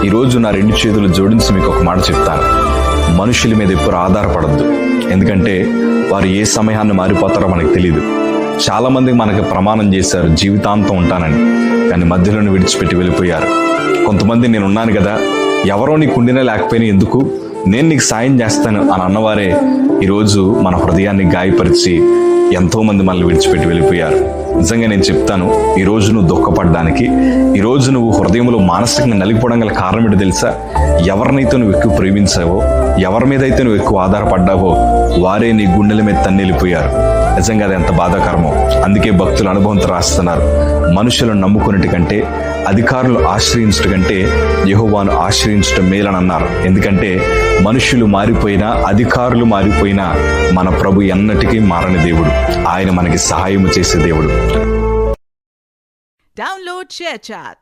ఈరోజు నా 2 చేతులు జోడించి మీకు ఒక మాట చెప్తాను. మనుషుల మీద ఎప్పుడు ఆధారపడద్దు. ఎందుకంటే వారు ఏ సమయాన్ని మారిపోతారో మనకు తెలియదు. చాలామంది మనకు ప్రమాణం చేశారు జీవితాంతం ఉంటానని, కానీ మధ్యలోనే విడిచిపెట్టి వెళ్ళిపోయారు. కొంతమంది నేను ఉన్నాను కదా, ఎవరో నీకు ఉండినా లేకపోయినా ఎందుకు, నేను నీకు సాయం చేస్తాను అని అన్నవారే ఈరోజు మన హృదయాన్ని గాయపరిచి ఎంతోమంది మనల్ని విడిచిపెట్టి వెళ్ళిపోయారు. నిజంగా నేను చెప్తాను, ఈరోజు నువ్వు దుఃఖపడడానికి, ఈరోజు నువ్వు హృదయంలో మానసికంగా నలిగిపోవడం గల కారణం ఏంటో తెలుసా? ఎవరినైతే నువ్వు ఎక్కువ ప్రేమించావో, ఎవరి మీద అయితే నువ్వు ఎక్కువ ఆధారపడ్డావో వారే నీ గుండెల మీద తన్నెళ్ళిపోయారు. నిజంగా అది ఎంత బాధాకరమో. అందుకే భక్తులు అనుభవంతో రాస్తున్నారు, మనుషులను నమ్ముకున్నట్టు కంటే, అధికారులు ఆశ్రయించడం కంటే యెహోవాను ఆశ్రయించడం మేలని అన్నారు. ఎందుకంటే మనుషులు మారిపోయినా, అధికారులు మారిపోయినా మన ప్రభు ఎన్నటికీ మారని దేవుడు. ఆయన మనకి సహాయం చేసే దేవుడు. Download ShareChat.